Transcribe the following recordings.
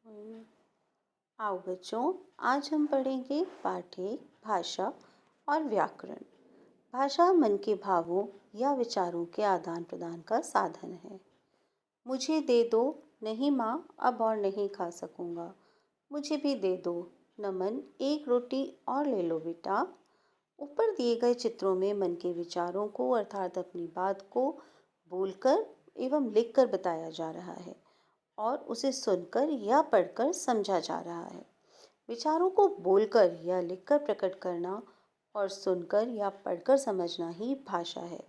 हम्म, आओ बच्चों, आज हम पढ़ेंगे पाठ एक भाषा और व्याकरण। भाषा मन के भावों या विचारों के आदान प्रदान का साधन है। मुझे दे दो, नहीं माँ अब और नहीं खा सकूंगा। मुझे भी दे दो, नमन एक रोटी और ले लो बेटा। ऊपर दिए गए चित्रों में मन के विचारों को अर्थात अपनी बात को बोलकर एवं लिखकर बताया जा रहा है और उसे सुनकर या पढ़कर समझा जा रहा है। विचारों को बोलकर या लिखकर प्रकट करना और सुनकर या पढ़कर समझना ही भाषा है।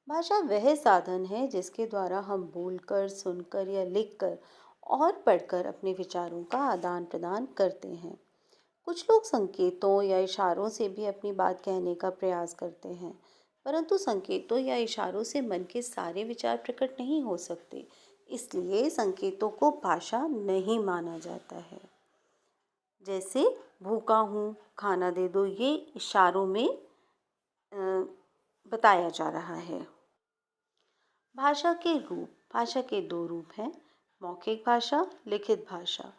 भाषा वह साधन है जिसके द्वारा हम बोलकर, सुनकर या लिखकर और पढ़कर अपने विचारों का आदान प्रदान करते हैं। कुछ लोग संकेतों या इशारों से भी अपनी बात कहने का प्रयास करते हैं, परंतु संकेतों या इशारों से मन के सारे विचार प्रकट नहीं हो सकते, इसलिए संकेतों को भाषा नहीं माना जाता है। जैसे भूखा हूँ, खाना दे दो, ये इशारों में बताया जा रहा है। भाषा के रूप, भाषा के दो रूप हैं, मौखिक भाषा, लिखित भाषा।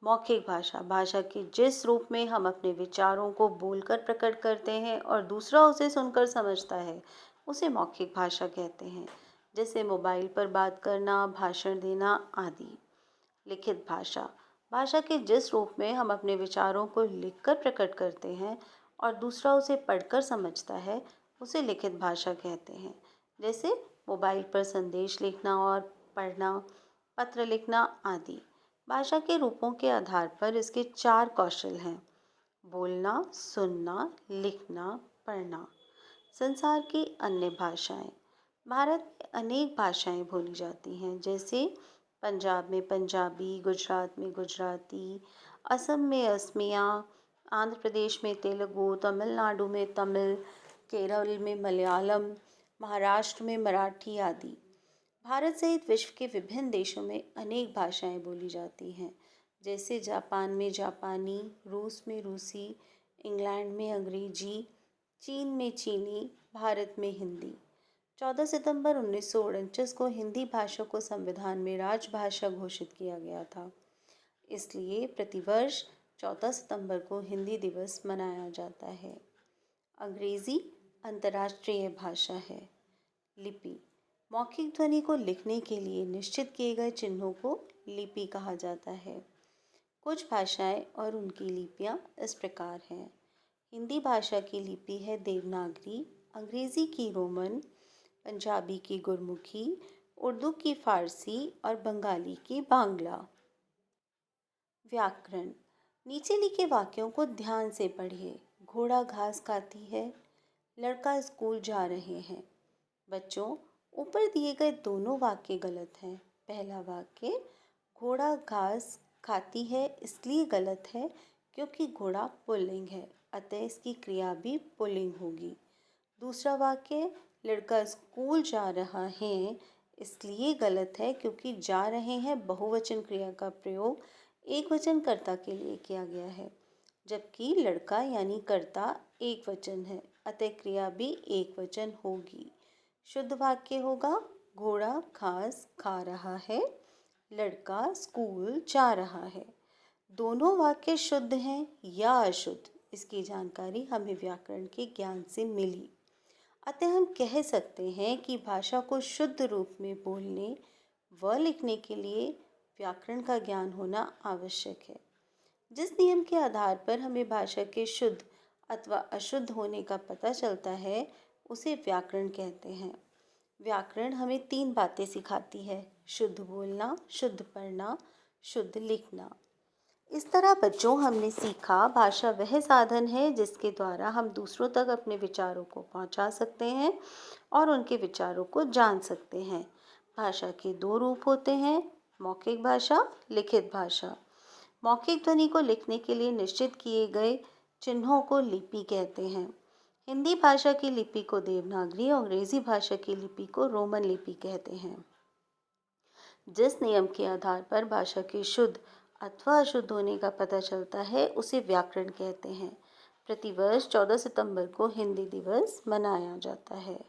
मौखिक भाषा, भाषा के जिस रूप में हम अपने विचारों को बोलकर प्रकट करते हैं और दूसरा उसे सुनकर समझता है, उसे मौखिक भाषा कहते हैं। जैसे मोबाइल पर बात करना, भाषण देना आदि। लिखित भाषा, भाषा के जिस रूप में हम अपने विचारों को लिखकर प्रकट करते हैं और दूसरा उसे पढ़कर समझता है, उसे लिखित भाषा कहते हैं। जैसे मोबाइल पर संदेश लिखना और पढ़ना, पत्र लिखना आदि। भाषा के रूपों के आधार पर इसके 4 कौशल हैं: बोलना, सुनना, लिखना, पढ़ना। संसार की अन्य भाषाएं, भारत में अनेक भाषाएं बोली जाती हैं, जैसे पंजाब में पंजाबी, गुजरात में गुजराती, असम में असमिया, आंध्र प्रदेश में तेलुगु, तमिलनाडु में तमिल, केरल में मलयालम, महाराष्ट्र में मराठी आदि। भारत सहित विश्व के विभिन्न देशों में अनेक भाषाएं बोली जाती हैं, जैसे जापान में जापानी, रूस में रूसी, इंग्लैंड में अंग्रेजी, चीन में चीनी, भारत में हिंदी। 14 सितंबर 1949 को हिंदी भाषा को संविधान में राजभाषा घोषित किया गया था। इसलिए प्रतिवर्ष 14 सितंबर को हिंदी दिवस मनाया जाता है। अंग्रेजी अंतर्राष्ट्रीय भाषा है। लिपि, मौखिक ध्वनि को लिखने के लिए निश्चित किए गए चिन्हों को लिपि कहा जाता है। कुछ भाषाएं और उनकी लिपियां इस प्रकार हैं। हिंदी भाषा की लिपि है देवनागरी, अंग्रेजी की रोमन, पंजाबी की गुरमुखी, उर्दू की फारसी और बंगाली की बांग्ला। व्याकरण, नीचे लिखे वाक्यों को ध्यान से पढ़िए। घोड़ा घास खाती है, लड़का स्कूल जा रहे हैं। बच्चों, ऊपर दिए गए दोनों वाक्य गलत हैं। पहला वाक्य घोड़ा घास खाती है इसलिए गलत है क्योंकि घोड़ा पुल्लिंग है, अतः इसकी क्रिया भी पुल्लिंग होगी। दूसरा वाक्य लड़का स्कूल जा रहा है इसलिए गलत है क्योंकि जा रहे हैं बहुवचन क्रिया का प्रयोग एकवचन कर्ता के लिए किया गया है, जबकि लड़का यानी कर्ता एक वचन है, अतः क्रिया भी एक वचन होगी। शुद्ध वाक्य होगा घोड़ा घास खा रहा है, लड़का स्कूल जा रहा है। दोनों वाक्य शुद्ध हैं या अशुद्ध, इसकी जानकारी हमें व्याकरण के ज्ञान से मिली। अतः हम कह सकते हैं कि भाषा को शुद्ध रूप में बोलने व लिखने के लिए व्याकरण का ज्ञान होना आवश्यक है। जिस नियम के आधार पर हमें भाषा के शुद्ध अथवा अशुद्ध होने का पता चलता है, उसे व्याकरण कहते हैं। व्याकरण हमें 3 बातें सिखाती है: शुद्ध बोलना, शुद्ध पढ़ना, शुद्ध लिखना। इस तरह बच्चों, हमने सीखा भाषा वह साधन है जिसके द्वारा हम दूसरों तक अपने विचारों को पहुंचा सकते हैं और उनके विचारों को जान सकते हैं। भाषा के 2 रूप होते हैं, मौखिक भाषा, लिखित भाषा। मौखिक ध्वनि को लिखने के लिए निश्चित किए गए चिन्हों को लिपि कहते हैं। हिंदी भाषा की लिपि को देवनागरी और अंग्रेजी भाषा की लिपि को रोमन लिपि कहते हैं। जिस नियम के आधार पर भाषा के शुद्ध अथवा अशुद्ध होने का पता चलता है, उसे व्याकरण कहते हैं। प्रतिवर्ष 14 सितंबर को हिंदी दिवस मनाया जाता है।